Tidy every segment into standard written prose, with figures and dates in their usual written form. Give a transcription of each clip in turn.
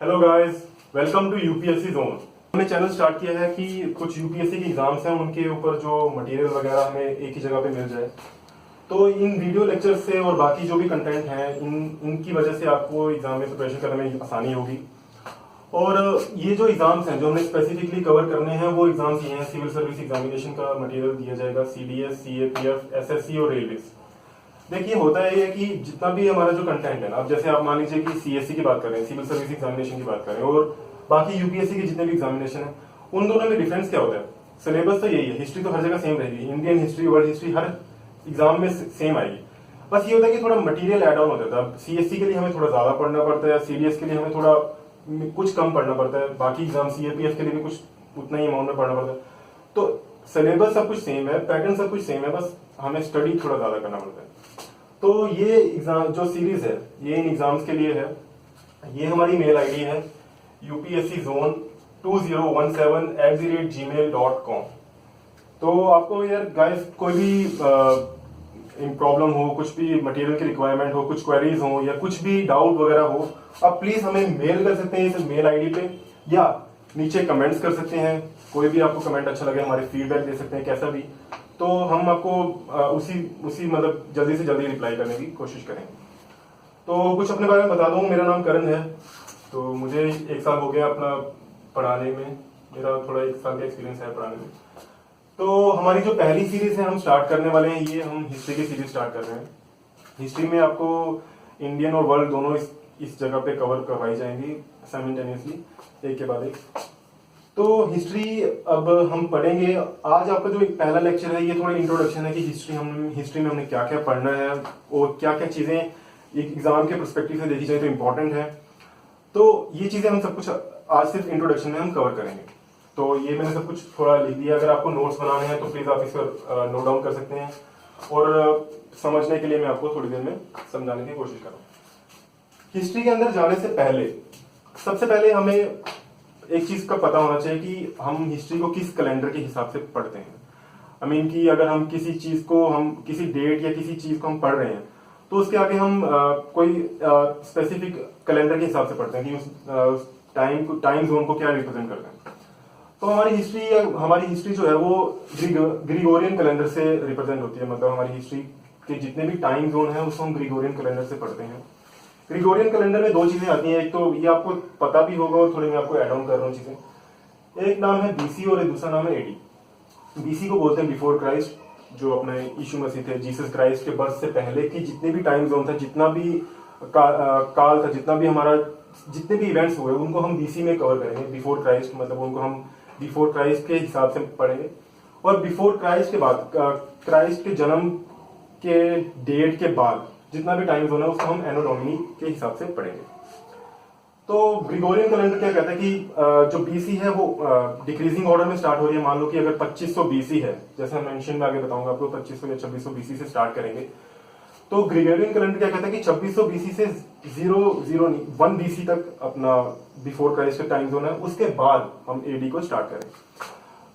Hello guys, welcome to UPSC zone. हमने channel start किया है कि कुछ यूपीएससी के एग्जाम्स हैं, उनके ऊपर जो मटेरियल वगैरह हमें एक ही जगह पे मिल जाए। तो इन वीडियो लेक्चर से और बाकी जो भी कंटेंट हैं इनकी वजह से आपको एग्जाम में प्रिपरेशन करने में आसानी होगी। और ये जो एग्जाम्स हैं जो हमने स्पेसिफिकली कवर करने हैं वो एग्जाम्स ये हैं। सिविल सर्विस एग्जामिनेशन का मटेरियल दिया जाएगा, सीडीएस, सीएपीएफ, एसएससी और रेलवे। देखिए, होता है ये कि जितना भी हमारा जो कंटेंट है ना, अब जैसे आप मान लीजिए कि सीएससी की बात कर रहे हैं, सिविल सर्विस एग्जामिनेशन की बात कर रहे हैं, और बाकी यूपीएससी के जितने भी एग्जामिनेशन है उन दोनों में डिफरेंस क्या होता है? सिलेबस तो यही है, हिस्ट्री तो हर जगह सेम रहेगी, इंडियन हिस्ट्री, वर्ल्ड हिस्ट्री हर एग्जाम में सेम आएगी। बस ये होता है कि थोड़ा मटेरियल एड ऑन हो जाता है। सीएससी के लिए हमें थोड़ा ज्यादा पढ़ना पड़ता है, सीडीएस के लिए हमें थोड़ा कुछ कम पढ़ना पड़ता है, बाकी एग्जाम सीएपीएफ के लिए भी कुछ उतना ही अमाउंट में पढ़ना पड़ता है। तो सिलेबस सब कुछ सेम है, पैटर्न सब कुछ सेम है, बस हमें स्टडी थोड़ा ज्यादा करना पड़ता है। तो ये एग्जाम जो सीरीज है ये इन एग्जाम्स के लिए है। ये हमारी मेल आईडी है upsczone2017@gmail.com। तो आपको यार गाइस कोई भी प्रॉब्लम हो, कुछ भी मटेरियल की रिक्वायरमेंट हो, कुछ क्वेरीज हो या कुछ भी डाउट वगैरह हो, आप प्लीज हमें मेल कर सकते हैं इस मेल आईडी पे, या नीचे कमेंट्स कर सकते हैं। कोई भी आपको कमेंट अच्छा लगे, हमारे फीडबैक दे सकते हैं कैसा भी, तो हम आपको उसी मतलब जल्दी से जल्दी रिप्लाई करने की कोशिश करेंगे। तो कुछ अपने बारे में बता दूं, मेरा नाम करण है। तो मुझे 1 साल हो गया अपना पढ़ाने में, मेरा थोड़ा 1 साल का एक्सपीरियंस है पढ़ाने में। तो हमारी जो पहली सीरीज है हम स्टार्ट करने वाले हैं, ये हम हिस्ट्री की सीरीज स्टार्ट कर रहे हैं। हिस्ट्री में आपको इंडियन और वर्ल्ड दोनों इस जगह पे कवर करवाई जाएंगी साइमल्टेनियसली, एक के बाद एक। तो हिस्ट्री अब हम पढ़ेंगे। आज आपका जो एक पहला लेक्चर है ये थोड़ा इंट्रोडक्शन है कि हिस्ट्री में हमने क्या क्या पढ़ना है और क्या क्या चीजें एक एग्जाम के पर्सपेक्टिव से देखी जाए तो इम्पोर्टेंट है। तो ये चीजें हम सब कुछ आज सिर्फ इंट्रोडक्शन में हम कवर करेंगे। तो ये मैंने सब कुछ थोड़ा लिख दिया, अगर आपको नोट्स बनाने हैं तो प्लीज आप इस पर नोट डाउन कर सकते हैं, और समझने के लिए मैं आपको थोड़ी देर में समझाने की कोशिश करूँ। हिस्ट्री के अंदर जाने से पहले सबसे पहले हमें एक चीज का पता होना चाहिए कि हम हिस्ट्री को किस कैलेंडर के हिसाब से पढ़ते हैं। आई मीन कि अगर हम किसी चीज को, हम किसी डेट या किसी चीज को हम पढ़ रहे हैं तो उसके आगे हम कोई स्पेसिफिक कैलेंडर के हिसाब से पढ़ते हैं कि उस टाइम जोन को क्या रिप्रेजेंट करते हैं। तो हमारी हिस्ट्री जो है वो ग्रिगोरियन कैलेंडर से रिप्रेजेंट होती है। मतलब हमारी हिस्ट्री के जितने भी टाइम जोन है उसको हम ग्रिगोरियन कैलेंडर से पढ़ते हैं। ग्रिगोरियन कैलेंडर में 2 चीजें आती हैं, एक तो ये आपको पता भी होगा और थोड़ी मैं आपको एड ऑन कर रहा हूँ चीजें। एक नाम है बीसी और एक दूसरा नाम है एडी। बीसी को बोलते हैं बिफोर क्राइस्ट, जो अपने यीशु मसीह थे, जीसस क्राइस्ट के बर्थ से पहले की जितने भी टाइम जोन था, जितना भी काल था, जितना भी हमारा जितने भी इवेंट्स हुए उनको हम बीसी में कवर करेंगे। बिफोर क्राइस्ट मतलब उनको हम बिफोर क्राइस्ट के हिसाब से पढ़ेंगे। और बिफोर क्राइस्ट के बाद, क्राइस्ट के जन्म के डेट के बाद जितना भी टाइम जोन है उसको हम एनो डोमिनी के हिसाब से पढ़ेंगे। तो ग्रिगोरियन कैलेंडर क्या कहता है कि जो बीसी है वो डिक्रीजिंग ऑर्डर में स्टार्ट हो रही है। मान लो कि अगर 2500 बीसी है, जैसे हम मेंशन में आगे बताऊंगा आपको, 2500 या 2600 बीसी से स्टार्ट करेंगे। तो ग्रिगोरियन कैलेंडर क्या कहता है कि 2600 बीसी से 1 बीसी तक अपना बिफोर क्राइस्ट का टाइम जोन है, उसके बाद हम एडी को स्टार्ट करें।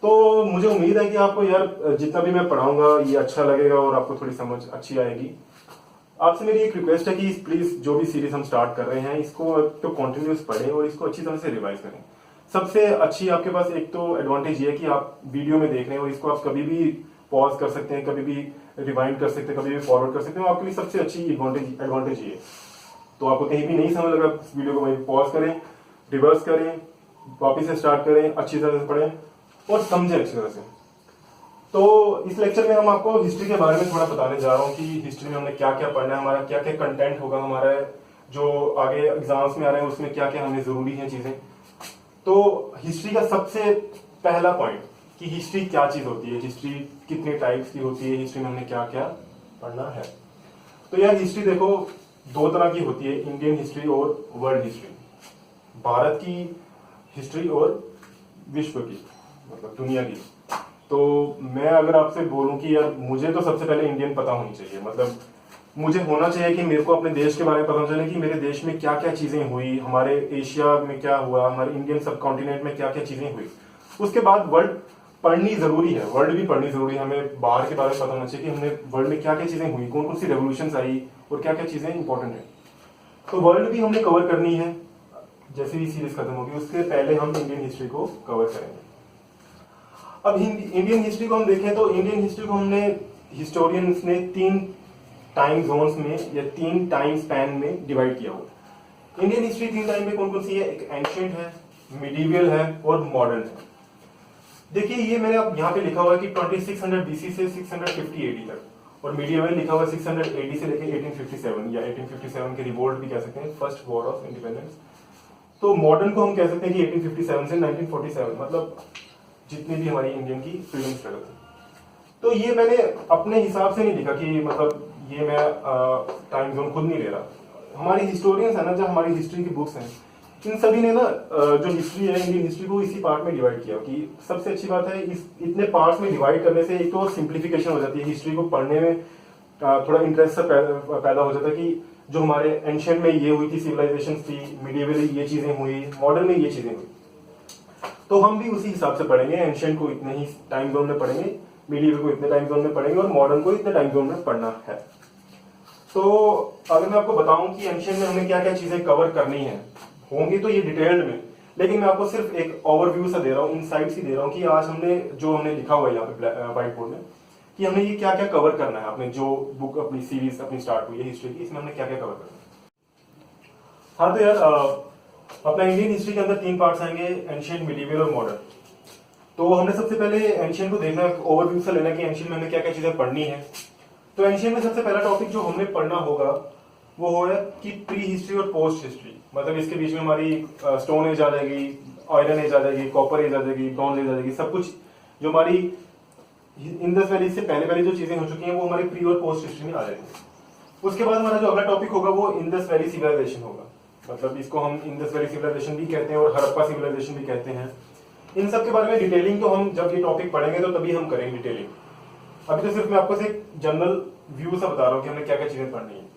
तो मुझे उम्मीद है कि आपको यार जितना भी मैं पढ़ाऊंगा ये अच्छा लगेगा और आपको थोड़ी समझ अच्छी आएगी। आपसे मेरी एक रिक्वेस्ट है कि प्लीज जो भी सीरीज हम स्टार्ट कर रहे हैं इसको तो कंटिन्यूस पढ़ें और इसको अच्छी तरह से रिवाइज करें। सबसे अच्छी आपके पास एक तो एडवांटेज ये है कि आप वीडियो में देख रहे हैं और इसको आप कभी भी पॉज कर सकते हैं, कभी भी रिवाइंड कर सकते हैं, कभी भी फॉरवर्ड कर सकते हैं। आपके लिए सबसे अच्छी एडवांटेज ये है। तो आपको कहीं भी नहीं समझ लगा वीडियो को वहीं पॉज करें, रिवर्स करें, वापिस से स्टार्ट करें, अच्छी तरह से पढ़ें और समझें अच्छी तरह से। तो इस लेक्चर में हम आपको हिस्ट्री के बारे में थोड़ा बताने जा रहा हूँ कि हिस्ट्री में हमने क्या क्या पढ़ना है, हमारा क्या क्या कंटेंट होगा, हमारा जो आगे एग्जाम्स में आ रहे हैं उसमें क्या क्या हमें जरूरी है चीजें। तो हिस्ट्री का सबसे पहला पॉइंट कि हिस्ट्री क्या चीज होती है, हिस्ट्री कितने टाइप्स की होती है, हिस्ट्री में हमने क्या क्या पढ़ना है। तो यार हिस्ट्री देखो 2 तरह की होती है, इंडियन हिस्ट्री और वर्ल्ड हिस्ट्री। भारत की हिस्ट्री और विश्व की, मतलब दुनिया की। तो मैं अगर आपसे बोलूं कि यार मुझे तो सबसे पहले इंडियन पता होनी चाहिए, मतलब मुझे होना चाहिए कि मेरे को अपने देश के बारे में पता चले कि मेरे देश में क्या क्या चीजें हुई, हमारे एशिया में क्या हुआ, हमारे इंडियन सब कॉन्टिनेंट में क्या क्या चीजें हुई। उसके बाद वर्ल्ड पढ़नी जरूरी है, वर्ल्ड भी पढ़नी जरूरी है। हमें बाहर के बारे में पता होना चाहिए कि हमने वर्ल्ड में क्या क्या चीजें हुई, कौन कौन सी रेवोल्यूशन आई और क्या क्या चीजें इंपॉर्टेंट है। तो वर्ल्ड भी हमने कवर करनी है। जैसे ही सीरीज खत्म होगी उसके पहले हम इंडियन हिस्ट्री को कवर करेंगे। अब इंडियन हिस्ट्री को हम देखें तो इंडियन हिस्ट्री को हमने हिस्टोरियंस ने 3 टाइम जोन्स में या 3 टाइम स्पैन में डिवाइड किया हुआ। इंडियन हिस्ट्री 3 टाइम में कौन कौन सी है? एक एंशिएंट है, मिडीवियल है और मॉडर्न है। देखिए ये मैंने अब यहाँ पे लिखा हुआ है कि 2600 BC से 650 AD तक, और मीडिएवल लिखा हुआ है 600 AD से लेके 1857 या 1857 के रिवोल्ट भी कह सकते हैं, फर्स्ट वॉर ऑफ इंडिपेंडेंस। तो मॉडर्न को हम कह सकते हैं कि 1857 से 1947, मतलब जितनी भी हमारी इंडियन की फ्रीडम स्ट्रगल थी। तो ये मैंने अपने हिसाब से नहीं लिखा कि मतलब ये मैं टाइम जोन खुद नहीं ले रहा। हमारी हिस्टोरियंस है ना, जो हमारी हिस्ट्री की बुक्स हैं, इन सभी ने ना जो हिस्ट्री है इंडियन हिस्ट्री को इसी पार्ट में डिवाइड किया। कि सबसे अच्छी बात है इस इतने पार्ट्स में डिवाइड करने से एक तो सिंप्लीफिकेशन हो जाती है, हिस्ट्री को पढ़ने में थोड़ा इंटरेस्ट पैदा हो जाता है कि जो हमारे एंशिएंट में ये हुई थी, सिविलाइजेशन थी, मिडिएवल ये चीजें हुई, मॉडर्न में ये चीजें हुई, तो हम भी उसी हिसाब से पढ़ेंगे। एंशिएंट को इतने ही टाइम जोन में पढ़ेंगे, मिडिएवल को इतने टाइम जोन में पढ़ेंगे और मॉडर्न को इतने टाइम जोन में पढ़ना है। तो अगर मैं आपको बताऊं कि एंशिएंट में हमें क्या क्या चीजें कवर करनी है, होंगी तो ये डिटेल्ड में, लेकिन मैं आपको सिर्फ एक ओवरव्यू सा दे रहा हूँ, इनसाइट्स ही दे रहा हूँ कि आज हमने जो हमने लिखा हुआ है यहाँ पे व्हाइट बोर्ड में कि हमने ये क्या क्या कवर करना है। आपने जो बुक अपनी सीरीज अपनी स्टार्ट हुई है हिस्ट्री की, इसमें हमने क्या क्या कवर करना है। हाँ तो यार अपना इंडियन हिस्ट्री के अंदर 3 पार्ट्स आएंगे, एंशिएंट, मिडिएवल और मॉडर्न। तो हमने सबसे पहले एंशिएंट को देखना है, ओवरव्यू से लेना कि एंशिएंट में हमें क्या क्या चीजें पढ़नी है। तो एंशिएंट में सबसे पहला टॉपिक जो हमने पढ़ना होगा वो है कि प्री हिस्ट्री और पोस्ट हिस्ट्री, मतलब इसके बीच में हमारी स्टोन एज आ जाएगी, आयरन एज आ जाएगी, कॉपर एज आ जाएगी, ब्रॉन्ज एज आ जाएगी, सब कुछ जो हमारी इंडस वैली से पहले पहले जो चीजें हो चुकी हैं वो हमारी प्री और पोस्ट हिस्ट्री में आ जाएंगी। उसके बाद हमारा जो अगला टॉपिक होगा वो इंडस वैली सिविलाइजेशन होगा, मतलब इसको हम इंडस वैली सिविलाइजेशन भी कहते हैं और हड़प्पा सिविलाइजेशन भी कहते हैं। इन सब के बारे में डिटेलिंग तो हम जब ये टॉपिक पढ़ेंगे तो तभी हम करेंगे डिटेलिंग। अभी तो सिर्फ मैं आपको एक जनरल व्यू सा बता रहा हूँ कि हमें क्या क्या चीजें पढ़नी है।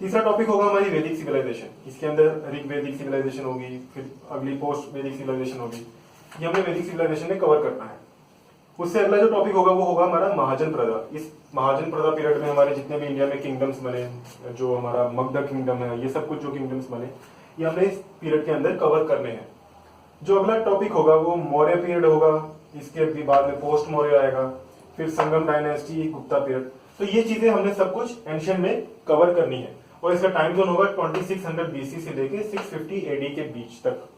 तीसरा टॉपिक होगा हमारी वैदिक सिविलाइजेशन, इसके अंदर ऋग वैदिक सिविलाइजेशन होगी, फिर अगली पोस्ट वैदिक सिविलाइजेशन होगी, ये हमें वैदिक सिविलाइजेशन में कवर करना है। उससे अगला जो टॉपिक होगा वो होगा हमारा महाजन प्रजा। इस महाजन प्रजा पीरियड में हमारे जितने भी इंडिया में किंगडम्स बने, जो हमारा मगध किंगडम है, ये सब कुछ जो किंगडम्स बने ये हमने इस पीरियड के अंदर कवर करने हैं। जो अगला टॉपिक होगा वो मौर्य पीरियड होगा, इसके भी बाद में पोस्ट मौर्य आएगा, फिर संगम डायनेस्टी, गुप्ता पीरियड। तो ये चीजें हमने सब कुछ एंशिएंट में कवर करनी है और इसका टाइम जोन होगा 2600 BC से लेके 650 AD के बीच तक।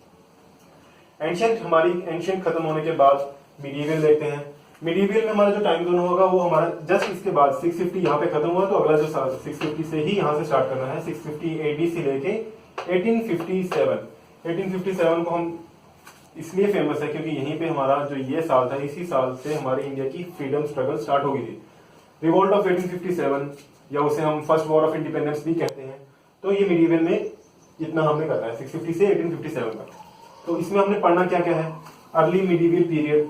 एंशिएंट खत्म होने के बाद मिडिएवल देखते हैं। मिडिएवल में हमारा जो टाइम जोन होगा वो हमारा जस्ट इसके बाद 650 यहाँ पे खत्म हुआ, तो अगला जो 650 से ही यहाँ से स्टार्ट करना है, 650 AD से लेके 1857 को हम इसलिए फेमस है क्योंकि यहीं पे हमारा जो ये साल था, इसी साल से हमारी इंडिया की फ्रीडम स्ट्रगल स्टार्ट हो गई थी, रिवोल्ट ऑफ 1857, या उसे हम फर्स्ट वॉर ऑफ इंडिपेंडेंस भी कहते हैं। तो ये मिडिएवल में इतना हमने करना है 650 से 1857 तक। तो इसमें हमने पढ़ना क्या क्या है, अर्ली मिडिएवल पीरियड,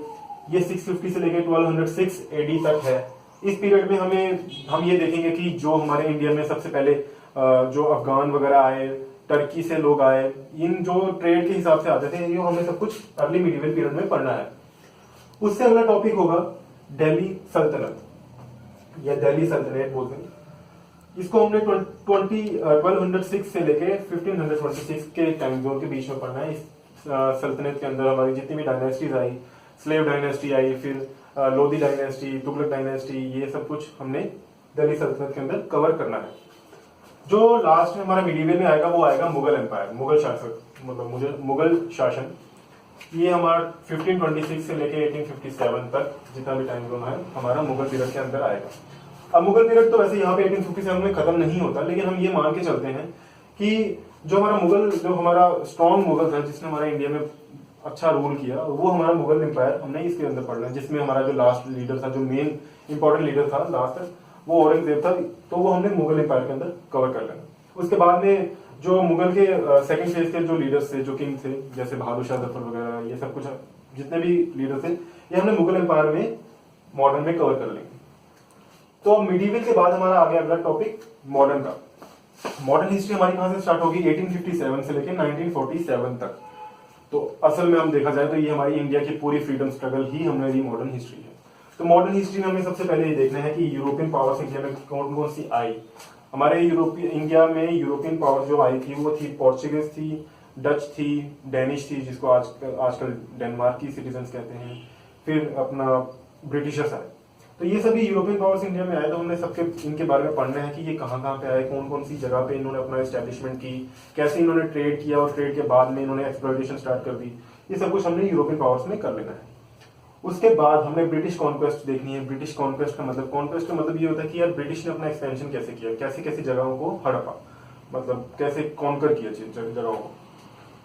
ये 650 से लेकर 1206 AD तक है। इस पीरियड में हम ये देखेंगे कि जो हमारे इंडिया में सबसे पहले जो अफगान वगैरह आए, टर्की से लोग आए, इन जो ट्रेड के हिसाब से आते थे, ये हमें सब कुछ अर्ली मिडिएवल पीरियड में पढ़ना है। उससे अगला टॉपिक होगा दिल्ली सल्तनत या दिल्ली सल्तनत बोलते हैं। इसको हमने 1206 से लेके 1526 के टाइम जोन के बीच में पढ़ना है। इस सल्तनत के अंदर हमारी जितनी भी डायनेस्टीज आई, स्लेव डायनेस्टी आई, फिर लोधी डायनेस्टी, तुगलक डायनेस्टी, ये सब कुछ हमने दिल्ली सल्तनत के अंदर कवर करना है। जो लास्ट में हमारा मिडिएवल में आएगा वो आएगा मुगल एम्पायर, मुगल शासक, मतलब मुगल शासन। ये हमारा 1526 से लेके 1857 तक जितना भी टाइम जोन है हमारा मुगल पीरियड के अंदर आएगा। अब मुगल पीरियड तो वैसे यहाँ पे 1857 में खत्म नहीं होता, लेकिन हम ये मान के चलते हैं कि जो हमारा स्ट्रॉन्ग मुगल था, जिसने हमारा इंडिया में अच्छा रूल किया, वो हमारा मुगल एम्पायर हमने इसके अंदर पढ़ना है, जिसमें हमारा जो लास्ट लीडर था, जो मेन इंपॉर्टेंट लीडर था लास्ट तक, वो औरंगजेब था। तो वो हमने मुगल एम्पायर के अंदर कवर कर लेना। उसके बाद में जो मुगल के सेकंड फेज के जो लीडर्स थे, जो किंग थे, जैसे बहादुर शाह जफर वगैरह, ये सब कुछ जितने भी लीडर थे ये हमने मुगल एम्पायर में मॉडर्न में कवर कर लेंगे। तो मिडिएवल के बाद हमारा आ गया अगला टॉपिक मॉडर्न का। मॉडर्न हिस्ट्री हमारी कहां से स्टार्ट होगी, 1857 से लेकर 1947 तक। तो असल में हम देखा जाए तो ये हमारी इंडिया की पूरी फ्रीडम स्ट्रगल ही हमारी मॉडर्न हिस्ट्री है। तो मॉडर्न हिस्ट्री में हमें सबसे पहले ये देखना है कि यूरोपियन पावर्स इंडिया में कौन कौन सी आई। हमारे इंडिया में यूरोपियन पावर जो आई थी वो थी पोर्चुगीज थी, डच थी, डेनिश थी जिसको आजकल डेनमार्क की सिटीजन्स कहते हैं, फिर अपना ब्रिटिशर्स आए। तो ये सभी यूरोपियन पावर्स इंडिया में आए, तो हमने सबके इनके बारे में पढ़ना है कि ये कहाँ कहाँ पे आए, कौन कौन सी जगह पे इन्होंने अपना एस्टेब्लिशमेंट की, कैसे इन्होंने ट्रेड किया और ट्रेड के बाद में इन्होंने एक्सप्लॉयटेशन स्टार्ट कर दी। ये सब कुछ हमने यूरोपियन पावर्स में कर लेना है। उसके बाद हमने ब्रिटिश कॉन्क्वेस्ट देखनी है। ब्रिटिश कॉन्क्वेस्ट का मतलब ये होता है कि यार ब्रिटिश ने अपना एक्सपेंशन कैसे किया, कैसे कैसे जगहों को हड़पा, मतलब कैसे कॉन्कर किया जगहों को।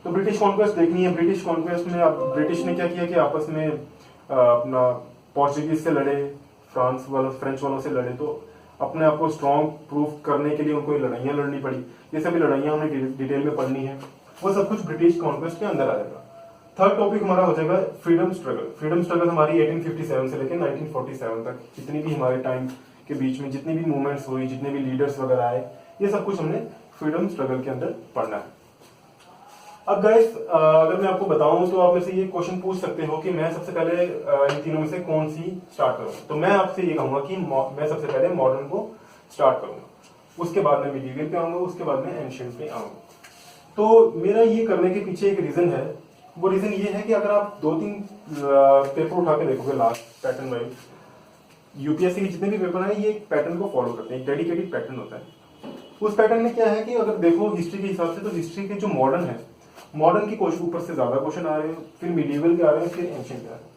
तो ब्रिटिश कॉन्क्वेस्ट देखनी है। ब्रिटिश कॉन्क्वेस्ट में अब ब्रिटिश ने क्या किया कि आपस में अपना पोर्चुगीज से लड़े, फ्रेंच वालों से लड़े, तो अपने आप को स्ट्रॉन्ग प्रूफ करने के लिए उनको लड़ाइयाँ लड़नी पड़ी। ये सभी लड़ाइयाँ हमें डिटेल में पढ़नी है, वो सब कुछ ब्रिटिश कॉन्क्वेस्ट के अंदर आ जाएगा। थर्ड टॉपिक हमारा हो जाएगा फ्रीडम स्ट्रगल। फ्रीडम स्ट्रगल हमारी 1857 से लेकर 1947 तक जितनी भी हमारे टाइम के बीच में जितनी भी मूवमेंट्स हुई, जितने भी लीडर्स वगैरह आए, ये सब कुछ हमने फ्रीडम स्ट्रगल के अंदर पढ़ना है। अब गाइस अगर मैं आपको बताऊं तो आप में से ये क्वेश्चन पूछ सकते हो कि मैं सबसे पहले इन तीनों में से कौन सी स्टार्ट करूं। तो मैं आपसे ये कहूंगा कि मैं सबसे पहले मॉडर्न को स्टार्ट करूंगा, उसके बाद में मिडीवियल पे आऊंगा, उसके बाद में एंशिएंट पे आऊंगा। तो मेरा ये करने के पीछे एक रीजन है। वो रीजन ये है कि अगर आप 2-3 पेपर उठा के देखोगे लास्ट पैटर्न वाइज, यूपीएससी के जितने भी पेपर हैं ये एक पैटर्न को फॉलो करते हैं, एक डेडिकेटेड पैटर्न होता है। उस पैटर्न में क्या है कि अगर देखो हिस्ट्री के हिसाब से, तो हिस्ट्री के जो मॉडर्न है, मॉडर्न के क्वेश्चन ऊपर से ज्यादा क्वेश्चन आ रहे हैं, फिर मिडीवल के आ रहे हैं, फिर एंशिएंट के आ रहे हैं।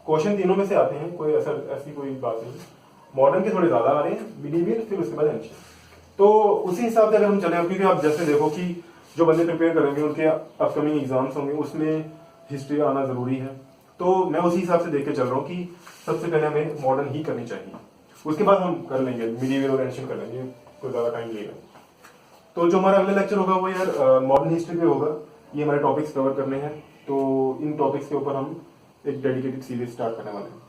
क्वेश्चन तीनों में से आते हैं, कोई ऐसी कोई बात नहीं। मॉडर्न के थोड़े ज्यादा आ रहे हैं, मिडीवल, फिर उसके बाद एंशिएंट। तो उसी हिसाब से अगर हम चले, क्योंकि आप जैसे देखो कि जो बंदे प्रिपेयर करेंगे उनके अपकमिंग एग्जाम्स होंगे, उसमें हिस्ट्री आना जरूरी है। तो मैं उसी हिसाब से देख के चल रहा हूँ कि सबसे पहले हमें मॉडर्न ही करनी चाहिए, उसके बाद हम कर लेंगे मिडीवल और एंशिएंट कर लेंगे, कोई ज्यादा टाइम लेगा। तो जो हमारा अगला लेक्चर होगा वो यार मॉडर्न हिस्ट्री पे होगा। ये हमारे टॉपिक्स कवर करने हैं, तो इन टॉपिक्स के ऊपर हम एक डेडिकेटेड सीरीज स्टार्ट करने वाले हैं।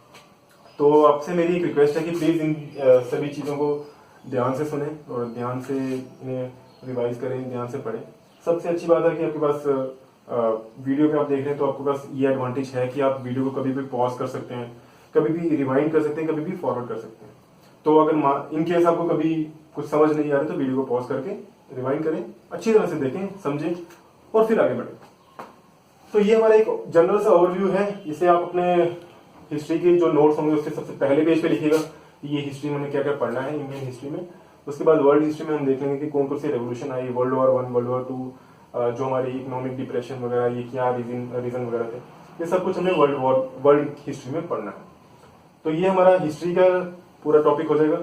तो आपसे मेरी एक रिक्वेस्ट है कि प्लीज इन सभी चीज़ों को ध्यान से सुने और ध्यान से इन्हें रिवाइज करें, ध्यान से पढ़ें। सबसे अच्छी बात है कि आपके पास वीडियो पे आप देख रहे हैं, तो आपके पास ये एडवांटेज है कि आप वीडियो को कभी भी पॉज कर सकते हैं, कभी भी रिवाइंड कर सकते हैं, कभी भी फॉरवर्ड कर सकते हैं। तो अगर इन केस आपको कभी कुछ समझ नहीं आ रहा तो वीडियो को पॉज करके रिवाइंड करें, अच्छी तरह से देखें, समझें और फिर आगे बढ़ें। तो ये हमारा एक जनरल सा ओवरव्यू है। इसे आप अपने हिस्ट्री के जो नोट्स होंगे उसके सबसे पहले पेज पे लिखिएगा, ये हिस्ट्री में क्या क्या पढ़ना है इंडियन हिस्ट्री में। उसके बाद वर्ल्ड हिस्ट्री में हम देखेंगे कि कौन कौन सी रेवोल्यूशन आई, वर्ल्ड वॉर 1, वर्ल्ड वॉर 2, जो हमारी इकोनॉमिक डिप्रेशन वगैरह, ये क्या रीजन वगैरह थे, ये सब कुछ हमें वर्ल्ड हिस्ट्री में पढ़ना है। तो ये हमारा हिस्ट्री का पूरा टॉपिक हो जाएगा।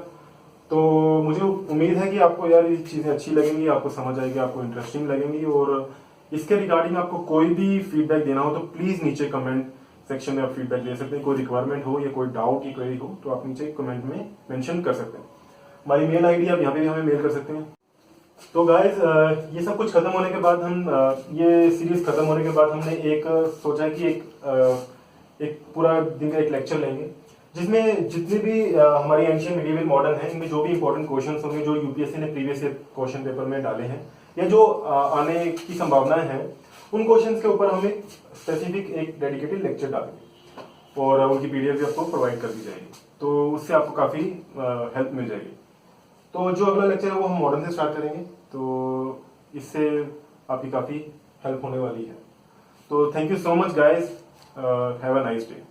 तो मुझे उम्मीद है कि आपको यार ये चीज़ें अच्छी लगेंगी, आपको समझ आएगी, आपको इंटरेस्टिंग लगेंगी। और इसके रिगार्डिंग आपको कोई भी फीडबैक देना हो तो प्लीज़ नीचे कमेंट सेक्शन में आप फीडबैक दे सकते हैं। कोई रिक्वायरमेंट हो या कोई डाउट की क्वेरी हो तो आप नीचे कमेंट में मेंशन कर सकते हैं। हमारी मेल आईडी आप यहाँ पे भी हमें मेल कर सकते हैं। तो गाइज ये सब कुछ खत्म होने के बाद ये सीरीज खत्म होने के बाद हमने एक सोचा कि एक पूरा दिन का एक लेक्चर लेंगे, जिसमें जितने भी हमारी एंशिएंट मिडीवल मॉडर्न है, इनमें जो भी इंपॉर्टेंट क्वेश्चंस होंगे जो यूपीएससी ने प्रीवियस ईयर क्वेश्चन पेपर में डाले हैं या जो आने की संभावनाएं हैं, उन क्वेश्चंस के ऊपर हम एक स्पेसिफिक एक डेडिकेटेड लेक्चर डालेंगे और उनकी पीडीएफ भी आपको प्रोवाइड कर दी जाएगी। तो उससे आपको काफ़ी हेल्प मिल जाएगी। तो जो अगला लेक्चर है वो हम मॉडर्न से स्टार्ट करेंगे, तो इससे आपकी काफ़ी हेल्प होने वाली है। तो thank you so much guys, have a nice day.